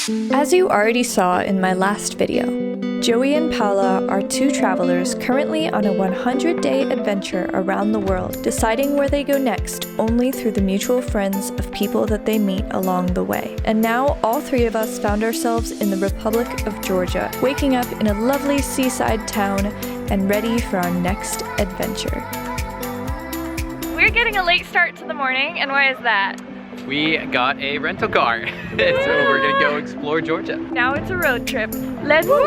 As you already saw in my last video, Joey and Paula are two travelers currently on a 100-day adventure around the world, deciding where they go next only through the mutual friends of people that they meet along the way. And now all three of us found ourselves in the Republic of Georgia, waking up in a lovely seaside town and ready for our next adventure. We're getting a late start to the morning, and why is that? We got a rental car, so we're gonna go explore Georgia. Now it's a road trip. Let's go!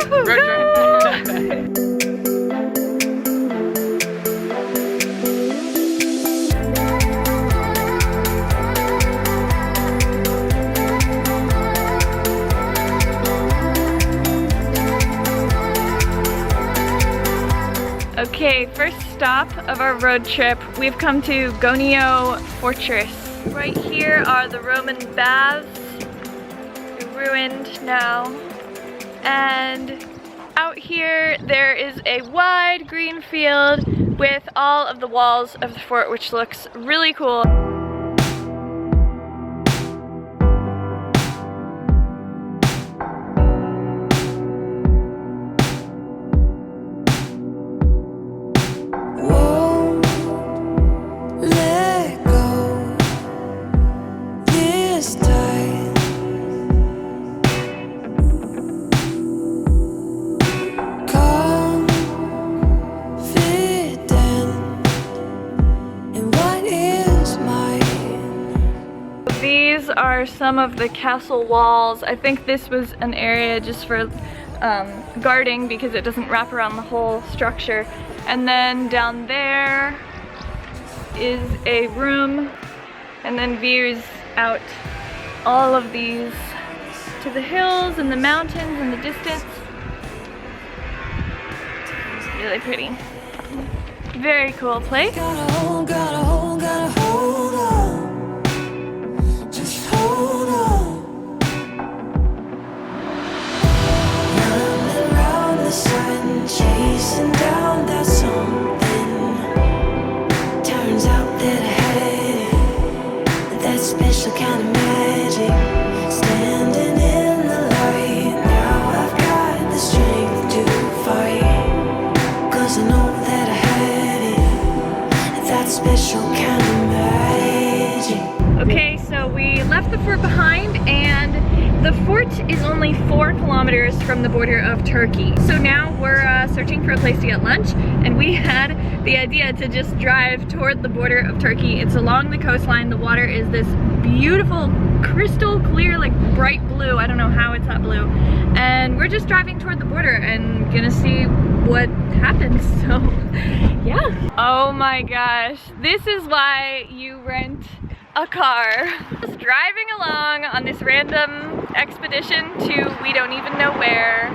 Okay, first stop of our road trip, we've come to Gonio Fortress. Right here are the Roman baths, ruined now, and out here there is a wide green field with all of the walls of the fort, which looks really cool. These are some of the castle walls. I think this was an area just for guarding because it doesn't wrap around the whole structure. And then down there is a room, and then views out all of these to the hills and the mountains in the distance. Really pretty. Very cool place. Gotta hold on. Just hold on. Running around the sun, chasing down that something. Turns out that I had that special kind of magic. Standing in the light, now I've got the strength to fight. 'Cause I know that I had it, that special kind of magic. Okay, so we left the fort behind, and the fort is only 4 kilometers from the border of Turkey. So now we're searching for a place to get lunch, and we had the idea to just drive toward the border of Turkey. It's along the coastline. The water is this beautiful, crystal clear, like bright blue. I don't know how it's that blue. And we're just driving toward the border and gonna see what happens, so yeah. Oh my gosh, this is why you rent a car. Just driving along on this random expedition to we don't even know where,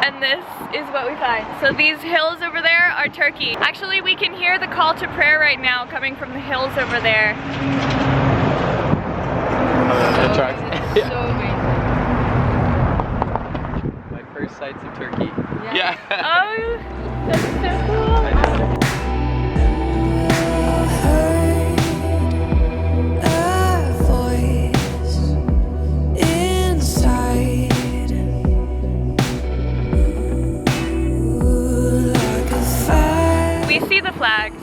and this is what we find. So these hills over there are Turkey. Actually, we can hear the call to prayer right now coming from the hills over there. So amazing. My first sights of Turkey. Yeah. Oh, that's so cool. Flags.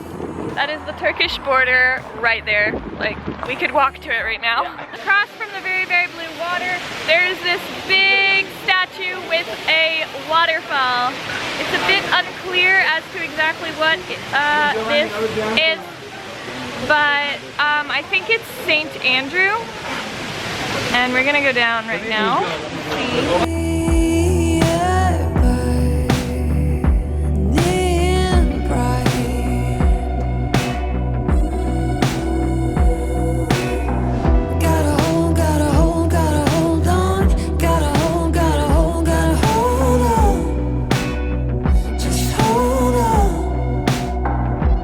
That is the Turkish border right there. Like, we could walk to it right now. Across from the very, very blue water, there's this big statue with a waterfall. It's a bit unclear as to exactly what this is, but I think it's St. Andrew. And we're gonna go down right now. See.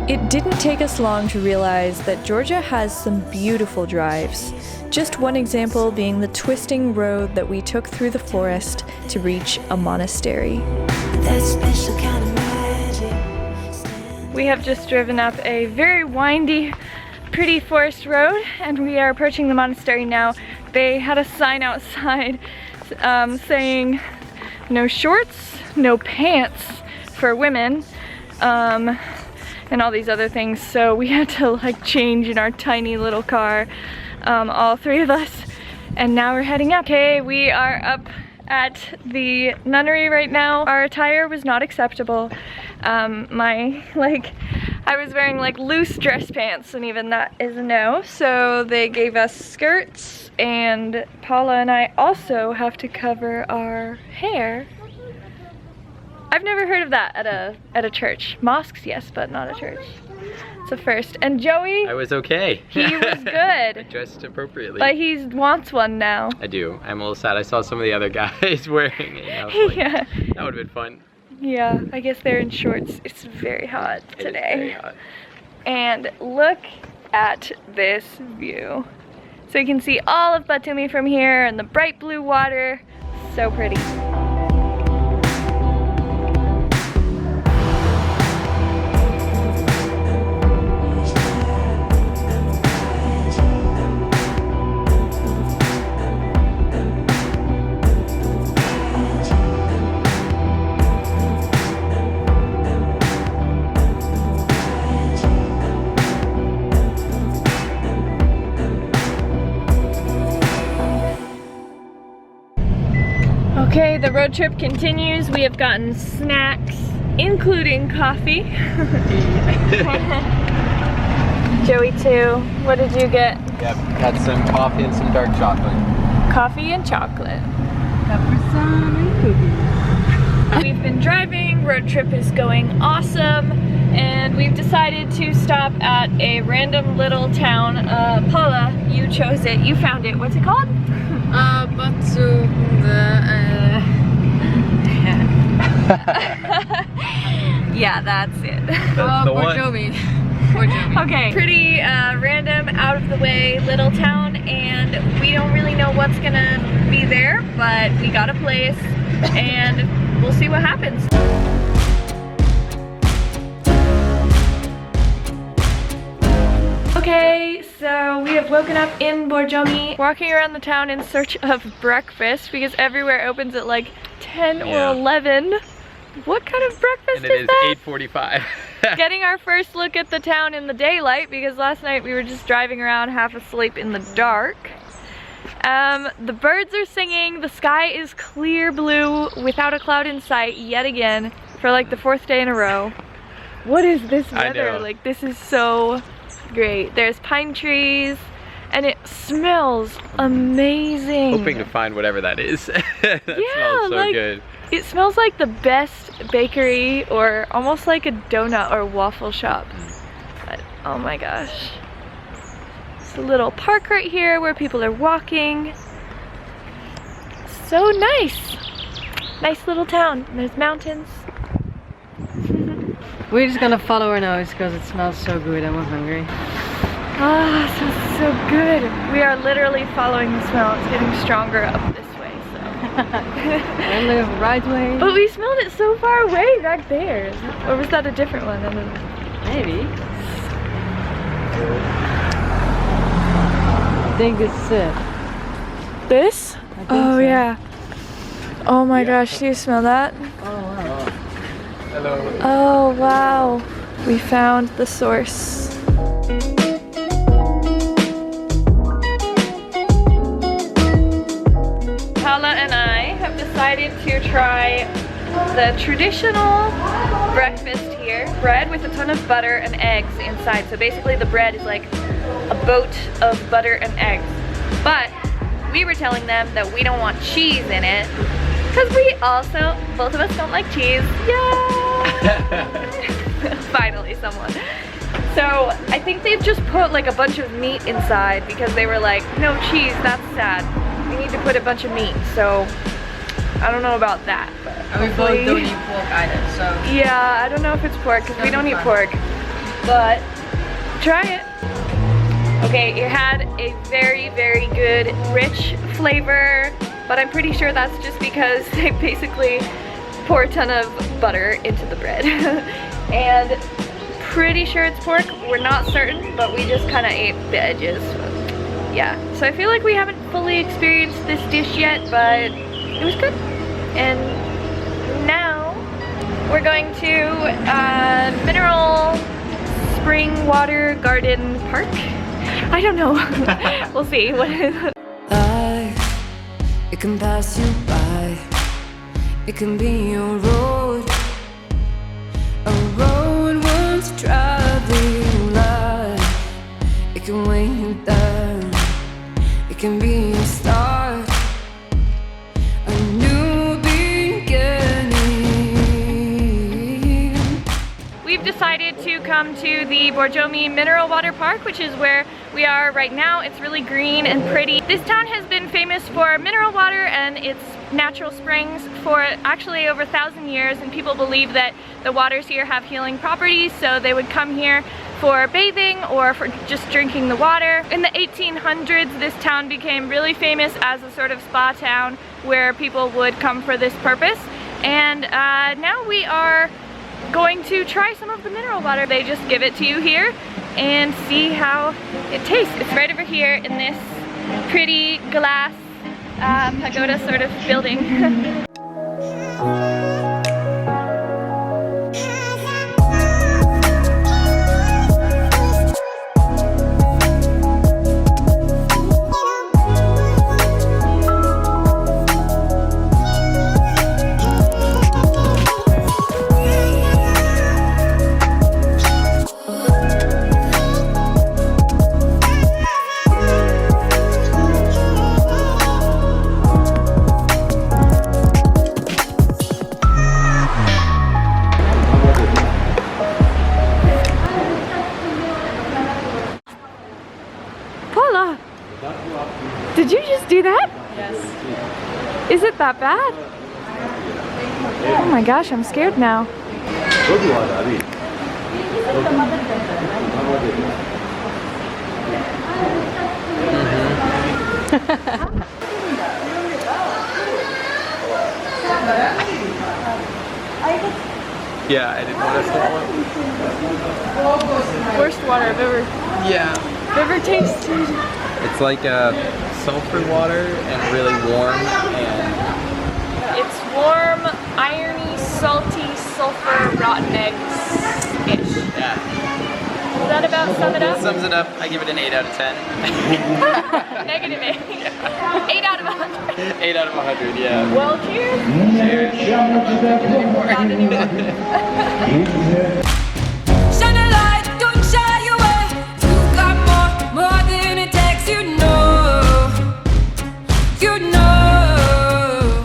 It didn't take us long to realize that Georgia has some beautiful drives. Just one example being the twisting road that we took through the forest to reach a monastery. That special kind of magic. We have just driven up a very windy, pretty forest road, and we are approaching the monastery now. they had a sign outside saying no shorts, no pants for women, and all these other things. So we had to like change in our tiny little car, all three of us, and now we're heading up. Okay, we are up at the nunnery right now. Our attire was not acceptable. I was wearing like loose dress pants, and even that is a no. So they gave us skirts, and Paula and I also have to cover our hair. I've never heard of that at a church. Mosques, yes, but not a church. It's a first. And Joey, I was okay. He was good. I dressed appropriately. But he wants one now. I do. I'm a little sad. I saw some of the other guys wearing it. I was like, Yeah. That would have been fun. Yeah, I guess they're in shorts. It's very hot today. It is very hot. And look at this view. So you can see all of Batumi from here and the bright blue water. So pretty. Okay, the road trip continues. We have gotten snacks, including coffee. Joey too. What did you get? Yep, got some coffee and some dark chocolate. Coffee and chocolate. We've been driving, road trip is going awesome, and we've decided to stop at a random little town. Paula, you chose it, you found it. What's it called? Yeah, that's it. Borjomi. Okay, pretty random, out of the way little town, and we don't really know what's gonna be there, but we got a place and we'll see what happens. Okay, so we have woken up in Borjomi, walking around the town in search of breakfast because everywhere opens at like 10 or 11. What kind of breakfast And it is that? 8:45. Getting our first look at the town in the daylight because last night we were just driving around half asleep in the dark. The birds are singing, the sky is clear blue without a cloud in sight yet again for like the 4th day in a row. What is this weather? I know. Like, this is so great. There's pine trees and it smells amazing. Hoping to find whatever that is. That smells so like, good. It smells like the best bakery or almost like a donut or waffle shop. But oh my gosh. It's a little park right here where people are walking. So nice. Nice little town. There's mountains. We're just gonna follow our nose because it smells so good and we're hungry. Ah, it smells so good. We are literally following the smell. It's getting stronger up this way, so. And the right way. But we smelled it so far away back there. Or was that a different one? I don't know. Maybe. I think this is it. This? Oh so. yeah. Oh my gosh, do you smell that? Oh wow. Hello. Oh wow. We found the source. Paula and I have decided to try the traditional breakfast here. Bread with a ton of butter and eggs inside. So basically the bread is like a boat of butter and eggs. But we were telling them that we don't want cheese in it because we also, both of us don't like cheese. Yeah! Finally someone. So I think they've just put like a bunch of meat inside because they were like, no cheese, that's sad. We need to put a bunch of meat, so I don't know about that. But And we both don't eat pork either, so. yeah, I don't know if it's pork because we don't eat pork, but try it. Okay, it had a very, very good, rich flavor, but I'm pretty sure that's just because they basically pour a ton of butter into the bread. And pretty sure it's pork. We're not certain, but we just kind of ate the edges. yeah, so I feel like we haven't fully experienced this dish yet, but it was good. And now we're going to Mineral Spring Water Garden Park. I don't know. We'll see. Life, it can pass you by. It can be a road once traveling life. It can weigh you down. It can be a start, a new beginning. We've decided to come to the Borjomi Mineral Water Park, which is where we are right now. It's really green and pretty. This town has been famous for mineral water and its natural springs for actually over 1,000 years, and people believe that the waters here have healing properties, so they would come here for bathing or for just drinking the water. In the 1800s, this town became really famous as a sort of spa town where people would come for this purpose. And now we are going to try some of the mineral water. They just give it to you here and see how it tastes. It's right over here in this pretty glass pagoda sort of building. Paula, did you just do that? Yes. Is it that bad? Oh my gosh, I'm scared now. Yeah, I didn't want to swallow. Worst water I've ever tasted. It's like sulfur water and really warm, and It's warm, irony, salty, sulfur, rotten eggs-ish. yeah. Does that about sum it up? Sums it up. I give it an 8 out of 10. Negative 8. 8 out of 100. 8 out of 100, yeah. Well, cheers. Not anymore. Shine a light, don't shy away. You got more than it takes, you know. You know.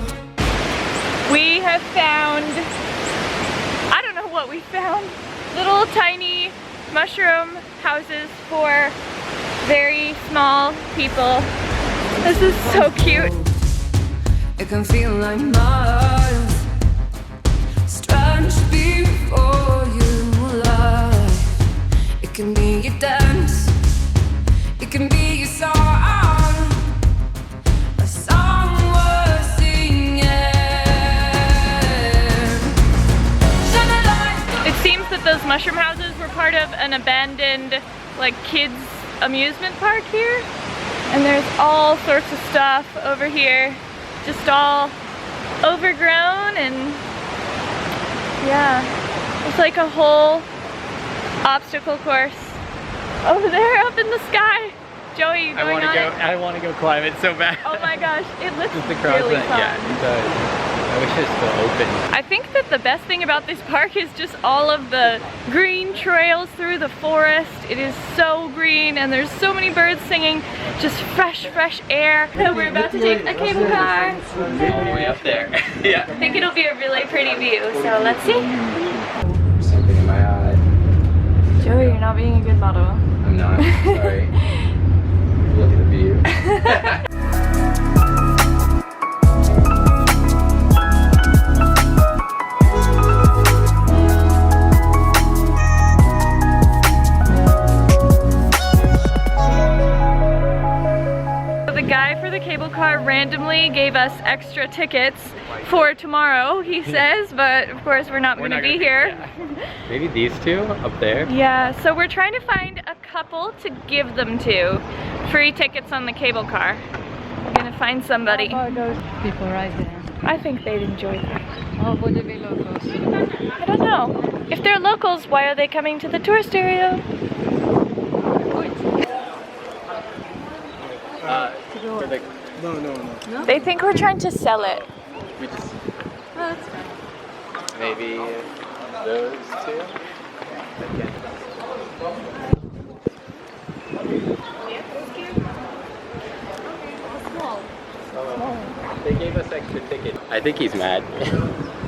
We have found, I don't know what we found, little tiny mushroom houses for very small people. This is so cute. It can feel like miles stretched before you alive. It can be a dance. It can be a song. A song worth singing. Shine a light. It seems that those mushroom houses were part of an abandoned, like, kids amusement park here. And there's all sorts of stuff over here, just all overgrown, and yeah, it's like a whole obstacle course over there up in the sky. Joey, you going on it? I want to go climb it so bad. Oh my gosh, it looks Just the really fun. Yeah, it does. I wish it was still open. I think that the best thing about this park is just all of the green trails through the forest. It is so green and there's so many birds singing, just fresh air. We're about to take a cable car. All the way up there. Yeah. I think it'll be a really pretty view, so let's see. Something in my eye. Joey, you're not being a good model. I'm not. Sorry. Look at the view. The guy for the cable car ran randomly gave us extra tickets for tomorrow, he says, but of course we're not going to be here. Yeah. Maybe these two up there. Yeah, so we're trying to find a couple to give them to. Free tickets on the cable car. We're gonna find somebody. How about those people right there? I think they'd enjoy that. Oh, would they be locals? I don't know. If they're locals, why are they coming to the tourist area? No. They think we're trying to sell it. We just, Oh, that's fine. maybe those two. They gave us extra tickets. I think he's mad.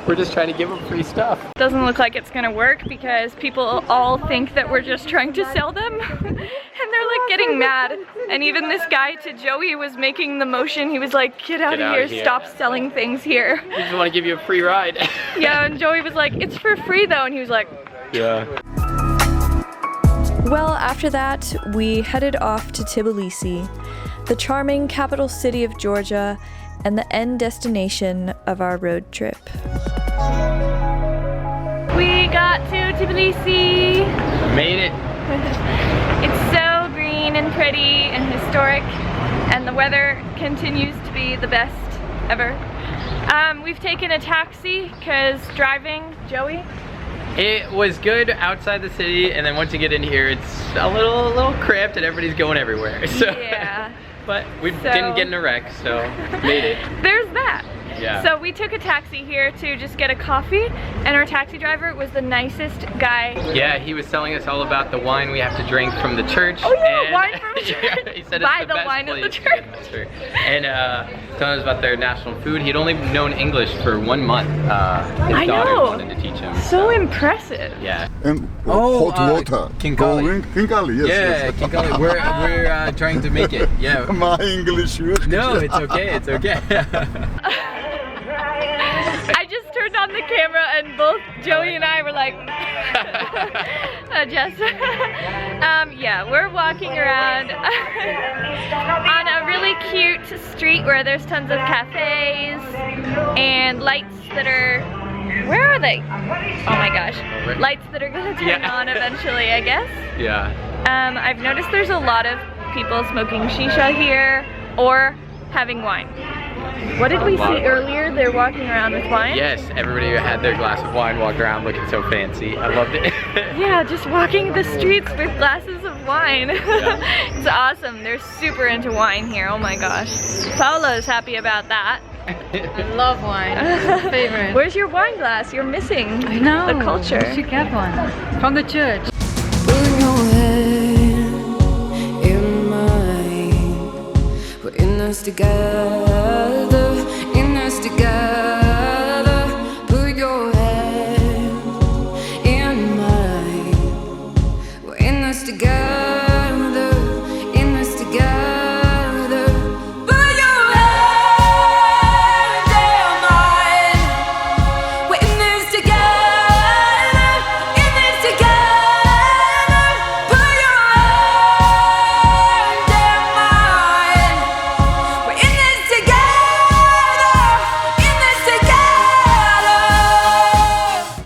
We're just trying to give him free stuff. Doesn't look like it's gonna work because people all think that we're just trying to sell them. And they're like getting mad. And even this guy to Joey was making the motion. He was like, get out of here, stop selling things here. We just want to give you a free ride. Yeah, and Joey was like, it's for free though. And he was like, yeah. well, after that, we headed off to Tbilisi, the charming capital city of Georgia, and the end destination of our road trip. We got to Tbilisi! Made it! It's so green and pretty and historic, and the weather continues to be the best ever. We've taken a taxi because driving, Joey? It was good outside the city, and then once you get in here, it's a little cramped and everybody's going everywhere. So. Yeah. But we didn't get in a wreck, so made it. There's that. Yeah. So we took a taxi here to just get a coffee, and our taxi driver was the nicest guy. Yeah, he was telling us all about the wine we have to drink from the church. Oh yeah, and wine from the church. Yeah, he said Buy it's the best wine place at the to get mustard. And telling us about their national food. He'd only known English for 1 month. His daughter wanted to teach him. So impressive. Yeah. And Oh, hot water. Kinkali. Kinkali, yes. Yeah, yes. Kinkali. We're trying to make it. Yeah. My English. No, it's okay. It's okay. I just turned on the camera and both Joey and I were like, yeah, we're walking around on a really cute street where there's tons of cafes and lights that are, where are they? Oh my gosh. Lights that are gonna turn on eventually, I guess. Yeah. I've noticed there's a lot of people smoking shisha here or having wine. What did we see earlier? They're walking around with wine? Yes, everybody who had their glass of wine walked around looking so fancy. I loved it. Yeah, just walking the streets with glasses of wine. Yeah. It's awesome. They're super into wine here. Oh my gosh. Paula is happy about that. I love wine. It's my favorite. Where's your wine glass? You're missing I know. the culture. We should get one. From the church. Put your hand in mine, putting us together.